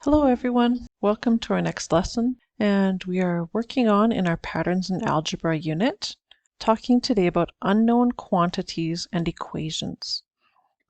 Hello everyone, welcome to our next lesson, and we are working on in our Patterns in Algebra unit, talking today about unknown quantities and equations.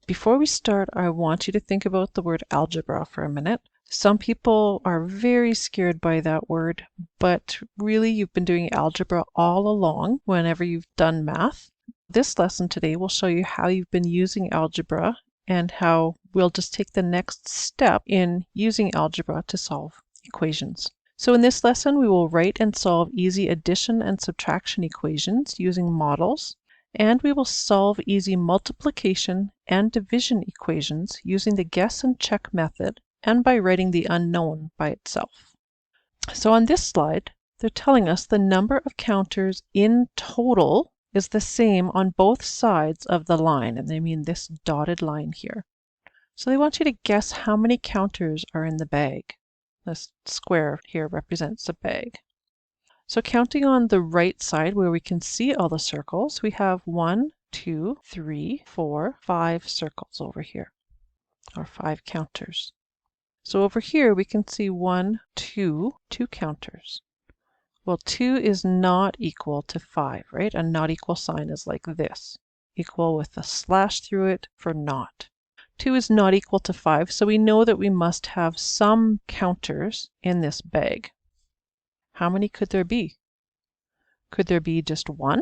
Before we start, I want you to think about the word algebra for a minute. Some people are very scared by that word, but really you've been doing algebra all along whenever you've done math. This lesson today will show you how you've been using algebra and how we'll just take the next step in using algebra to solve equations. So in this lesson, we will write and solve easy addition and subtraction equations using models, and we will solve easy multiplication and division equations using the guess and check method and by writing the unknown by itself. So on this slide, they're telling us the number of counters in total is the same on both sides of the line, and they mean this dotted line here. So they want you to guess how many counters are in the bag. This square here represents the bag. So counting on the right side where we can see all the circles, we have 1, 2, 3, 4, 5 circles over here, or 5 counters. So over here we can see 1, 2 counters. Well, 2 is not equal to 5, right? A not equal sign is like this, equal with a slash through it for not. 2 is not equal to 5, so we know that we must have some counters in this bag. How many could there be? Could there be just 1?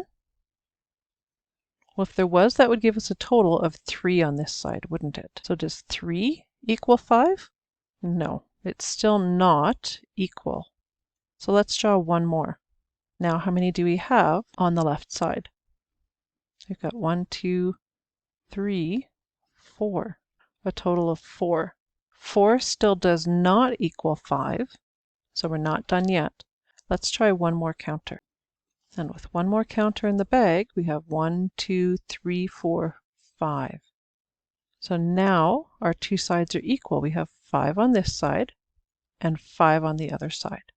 Well, if there was, that would give us a total of 3 on this side, wouldn't it? So does 3 equal 5? No, it's still not equal. So let's draw one more. Now, how many do we have on the left side? We've got 1, 2, 3, 4. A total of 4. 4 still does not equal 5, so we're not done yet. Let's try one more counter. And with one more counter in the bag, we have 1, 2, 3, 4, 5. So now our two sides are equal. We have 5 on this side and 5 on the other side.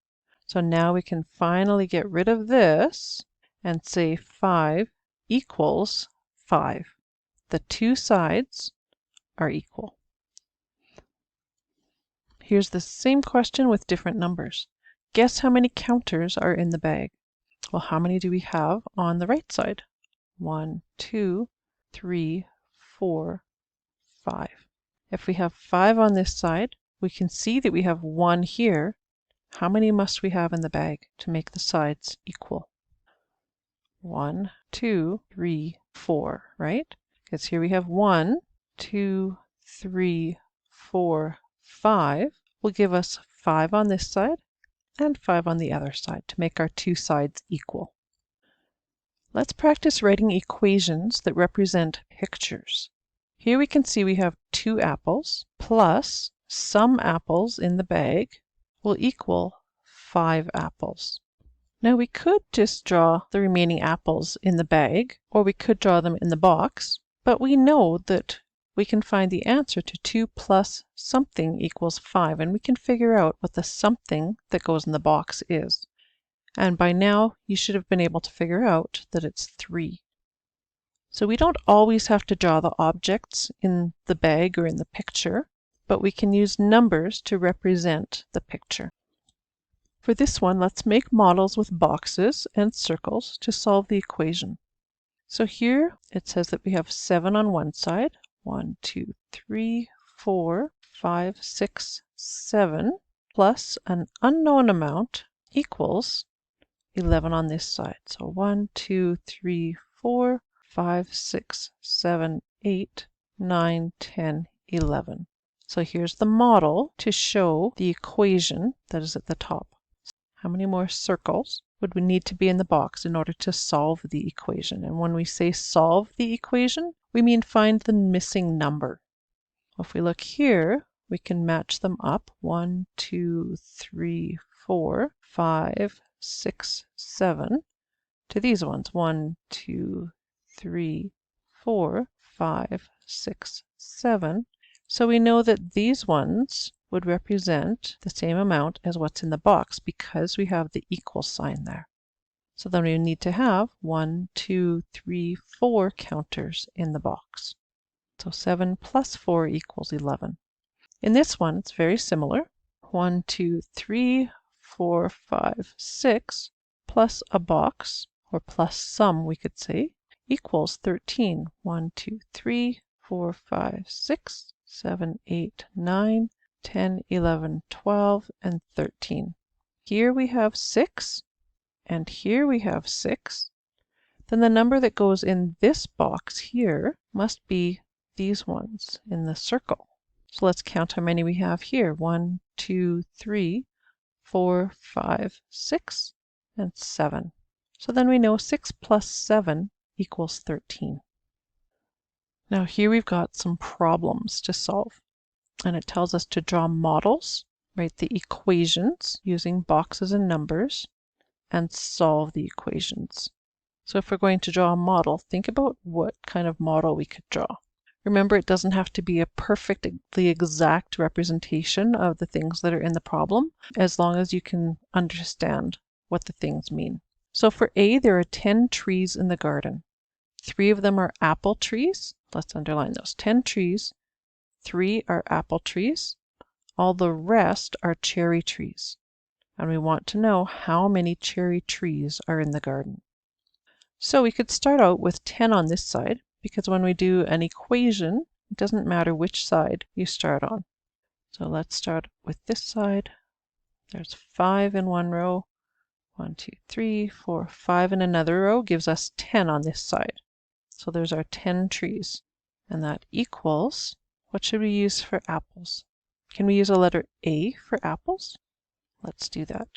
So now we can finally get rid of this and say 5 equals 5. The two sides are equal. Here's the same question with different numbers. Guess how many counters are in the bag? Well, how many do we have on the right side? 1, 2, 3, 4, 5. If we have 5 on this side, we can see that we have 1 here. How many must we have in the bag to make the sides equal? 1, 2, 3, 4, right? Because here we have 1, 2, 3, 4, 5 will give us 5 on this side and 5 on the other side to make our two sides equal. Let's practice writing equations that represent pictures. Here we can see we have 2 apples plus some apples in the bag will equal 5 apples. Now we could just draw the remaining apples in the bag, or we could draw them in the box, but we know that we can find the answer to 2 plus something equals 5, and we can figure out what the something that goes in the box is. And by now, you should have been able to figure out that it's 3. So we don't always have to draw the objects in the bag or in the picture, but we can use numbers to represent the picture. For this one, let's make models with boxes and circles to solve the equation. So here it says that we have 7 on one side, 1, 2, 3, 4, 5, 6, 7, plus an unknown amount equals 11 on this side. So 1, 2, 3, 4, 5, 6, 7, 8, 9, 10, 11. So here's the model to show the equation that is at the top. How many more circles would we need to be in the box in order to solve the equation? And when we say solve the equation, we mean find the missing number. If we look here, we can match them up. 1, 2, 3, 4, 5, 6, 7 to these ones. 1, 2, 3, 4, 5, 6, 7. So we know that these ones would represent the same amount as what's in the box because we have the equal sign there. So then we need to have 1, 2, 3, 4 counters in the box. So 7 plus 4 equals 11. In this one, it's very similar. 1, 2, 3, 4, 5, 6, plus a box, or plus some we could say, equals 13. 1, 2, 3, 4, 5, 6, 7, 8, 9, 10, 11, 12, and 13. Here we have 6, and here we have 6. Then the number that goes in this box here must be these ones in the circle. So let's count how many we have here. 1, 2, 3, 4, 5, 6, and 7. So then we know 6 plus 7 equals 13. Now here we've got some problems to solve. And it tells us to draw models, write the equations using boxes and numbers, and solve the equations. So if we're going to draw a model, think about what kind of model we could draw. Remember, it doesn't have to be a perfectly exact representation of the things that are in the problem, as long as you can understand what the things mean. So for A, there are 10 trees in the garden. 3 of them are apple trees. Let's underline those. 10 trees. 3 are apple trees. All the rest are cherry trees. And we want to know how many cherry trees are in the garden. So we could start out with 10 on this side, because when we do an equation, it doesn't matter which side you start on. So let's start with this side. There's 5 in one row. 1, 2, 3, 4, 5 in another row gives us 10 on this side. So there's our 10 trees. And that equals, what should we use for apples? Can we use a letter A for apples? Let's do that.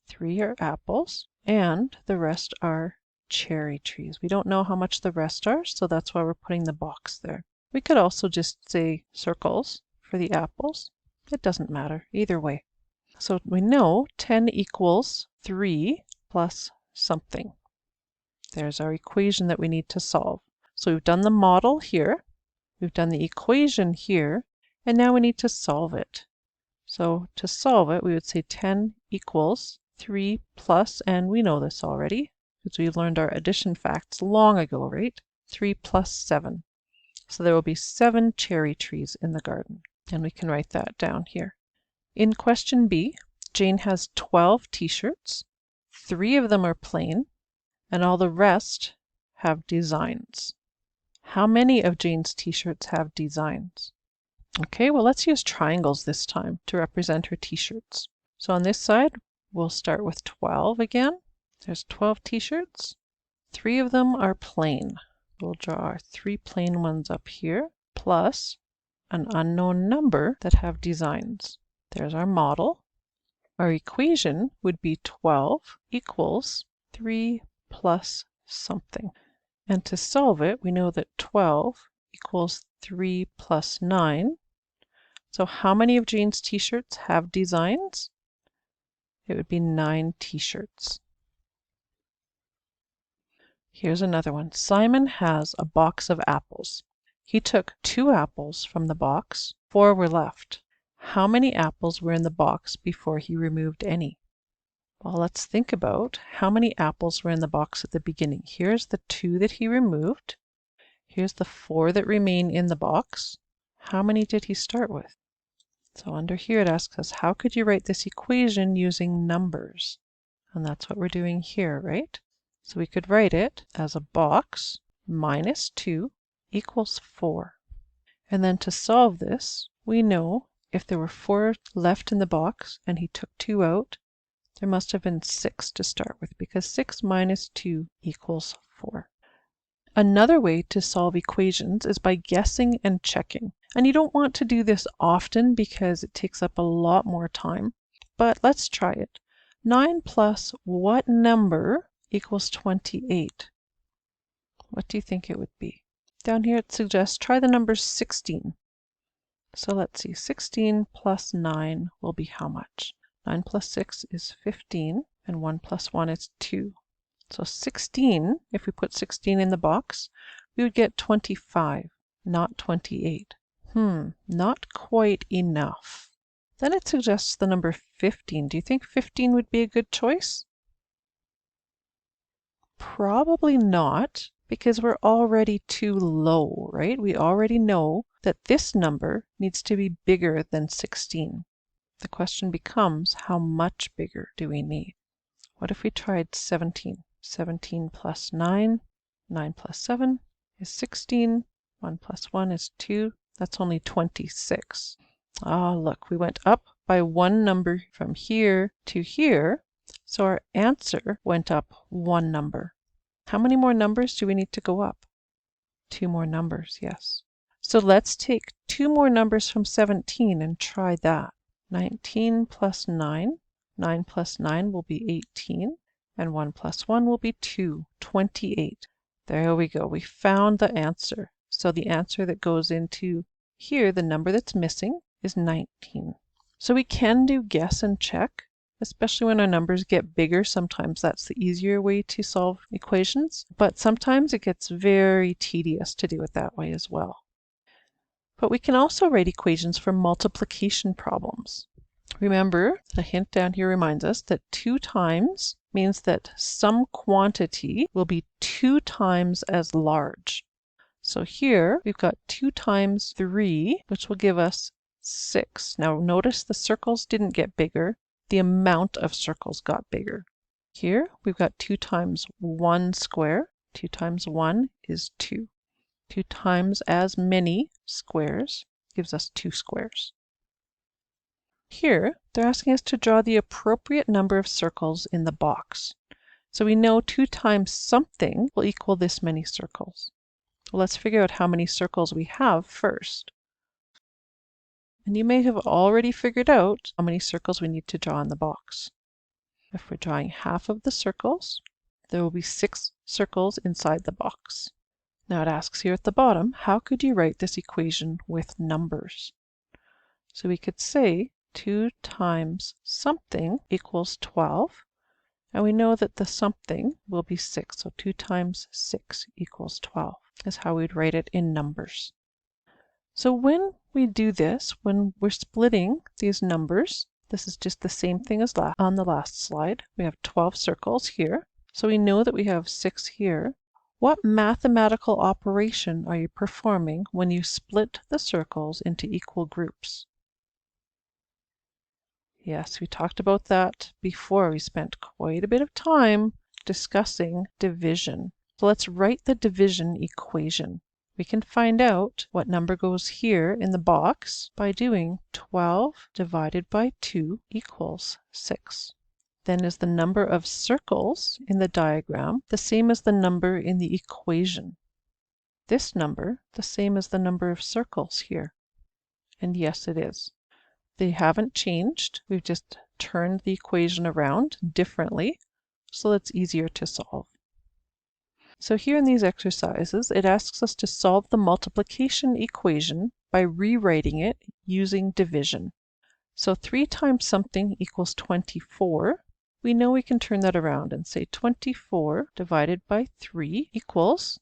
3 are apples, and the rest are cherry trees. We don't know how much the rest are, so that's why we're putting the box there. We could also just say circles for the apples. It doesn't matter either way. So we know 10 equals 3 plus something. There's our equation that we need to solve. So we've done the model here, we've done the equation here, and now we need to solve it. So to solve it, we would say 10 equals 3 plus, and we know this already, because we learned our addition facts long ago, right? 3 plus 7. So there will be 7 cherry trees in the garden. And we can write that down here. In question B, Jane has 12 t-shirts. 3 of them are plain, and all the rest have designs. How many of Jane's t-shirts have designs? Okay, well, let's use triangles this time to represent her t-shirts. So on this side, we'll start with 12 again. There's 12 t-shirts. 3 of them are plain. We'll draw our 3 plain ones up here, plus an unknown number that have designs. There's our model. Our equation would be 12 equals 3 plus something. And to solve it, we know that 12 equals 3 plus 9. So how many of Jane's t-shirts have designs? It would be 9 t-shirts. Here's another one. Simon has a box of apples. He took 2 apples from the box. 4 were left. How many apples were in the box before he removed any? Well, let's think about how many apples were in the box at the beginning. Here's the 2 that he removed. Here's the 4 that remain in the box. How many did he start with? So under here it asks us, how could you write this equation using numbers? And that's what we're doing here, right? So we could write it as a box minus 2 equals 4. And then to solve this, we know if there were 4 left in the box and he took 2 out, there must have been 6 to start with, because 6 minus 2 equals 4. Another way to solve equations is by guessing and checking. And you don't want to do this often because it takes up a lot more time. But let's try it. 9 plus what number equals 28? What do you think it would be? Down here it suggests try the number 16. So let's see, 16 plus 9 will be how much? 9 plus 6 is 15, and 1 plus 1 is 2. So 16, if we put 16 in the box, we would get 25, not 28. Not quite enough. Then it suggests the number 15. Do you think 15 would be a good choice? Probably not, because we're already too low, right? We already know that this number needs to be bigger than 16. The question becomes, how much bigger do we need? What if we tried 17? 17 plus 9, 9 plus 7 is 16, 1 plus 1 is 2, that's only 26. Ah, look, we went up by one number from here to here, so our answer went up one number. How many more numbers do we need to go up? 2 more numbers, yes. So let's take 2 more numbers from 17 and try that. 19 plus 9, 9 plus 9 will be 18, and 1 plus 1 will be 2, 28. There we go, we found the answer. So the answer that goes into here, the number that's missing, is 19. So we can do guess and check, especially when our numbers get bigger. Sometimes that's the easier way to solve equations, but sometimes it gets very tedious to do it that way as well. But we can also write equations for multiplication problems. Remember, the hint down here reminds us that 2 times means that some quantity will be 2 times as large. So here we've got 2 times 3, which will give us 6. Now notice the circles didn't get bigger, the amount of circles got bigger. Here we've got 2 times 1 square. 2 times 1 is 2. 2 times as many squares gives us 2 squares. Here they're asking us to draw the appropriate number of circles in the box. So we know 2 times something will equal this many circles. Well, let's figure out how many circles we have first. And you may have already figured out how many circles we need to draw in the box. If we're drawing half of the circles, there will be 6 circles inside the box. Now it asks here at the bottom, how could you write this equation with numbers? So we could say 2 times something equals 12. And we know that the something will be 6. So 2 times 6 equals 12 is how we'd write it in numbers. So when we do this, when we're splitting these numbers, this is just the same thing as on the last slide. We have 12 circles here. So we know that we have 6 here. What mathematical operation are you performing when you split the circles into equal groups? Yes, we talked about that before. We spent quite a bit of time discussing division. So let's write the division equation. We can find out what number goes here in the box by doing 12 divided by 2 equals 6. Then is the number of circles in the diagram the same as the number in the equation? This number the same as the number of circles here? And yes, it is. They haven't changed. We've just turned the equation around differently, so it's easier to solve. So here in these exercises, it asks us to solve the multiplication equation by rewriting it using division. So 3 times something equals 24. We know we can turn that around and say 24 divided by 3 equals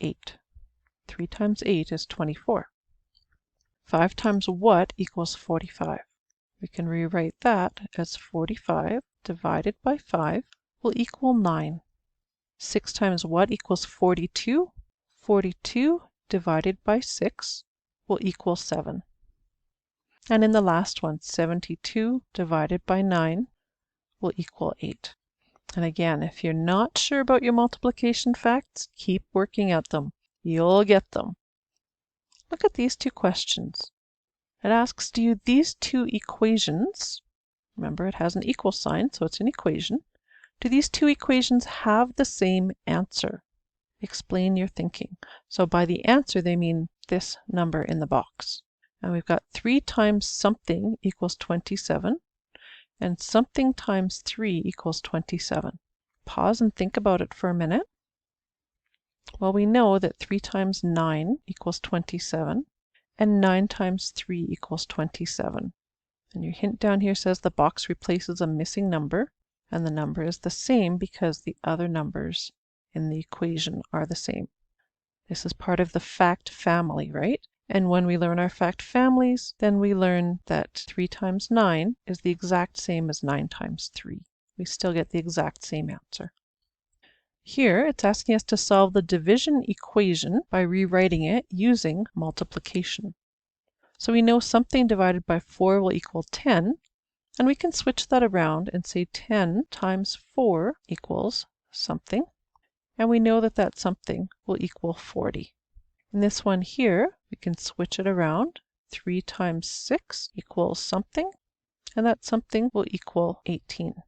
8. 3 times 8 is 24. 5 times what equals 45? We can rewrite that as 45 divided by 5 will equal 9. 6 times what equals 42? 42 divided by 6 will equal 7. And in the last one, 72 divided by 9 will equal 8. And again, if you're not sure about your multiplication facts, keep working at them. You'll get them. Look at these 2 questions. It asks, do these 2 equations, remember it has an equal sign, so it's an equation, do these 2 equations have the same answer? Explain your thinking. So by the answer, they mean this number in the box. And we've got 3 times something equals 27, and something times 3 equals 27. Pause and think about it for a minute. Well, we know that 3 times 9 equals 27, and 9 times 3 equals 27. And your hint down here says the box replaces a missing number, and the number is the same because the other numbers in the equation are the same. This is part of the fact family, right? And when we learn our fact families, then we learn that 3 times 9 is the exact same as 9 times 3. We still get the exact same answer. Here, it's asking us to solve the division equation by rewriting it using multiplication. So we know something divided by 4 will equal 10, and we can switch that around and say 10 times 4 equals something, and we know that that something will equal 40. In this one here, we can switch it around. 3 times 6 equals something, and that something will equal 18.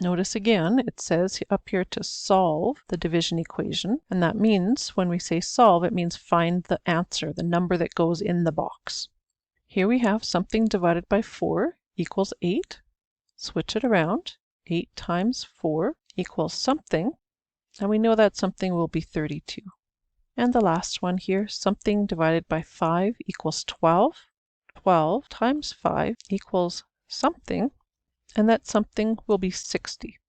Notice again, it says up here to solve the division equation, and that means when we say solve, it means find the answer, the number that goes in the box. Here we have something divided by 4 equals 8. Switch it around. 8 times 4 equals something, and we know that something will be 32. And the last one here, something divided by 5 equals 12. 12 times 5 equals something, and that something will be 60.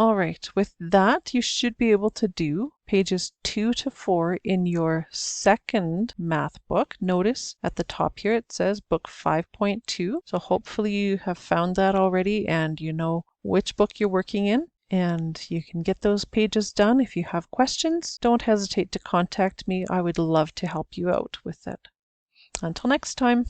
All right, with that, you should be able to do pages 2 to 4 in your second math book. Notice at the top here it says book 5.2. So hopefully you have found that already and you know which book you're working in. And you can get those pages done. If you have questions, don't hesitate to contact me. I would love to help you out with it. Until next time.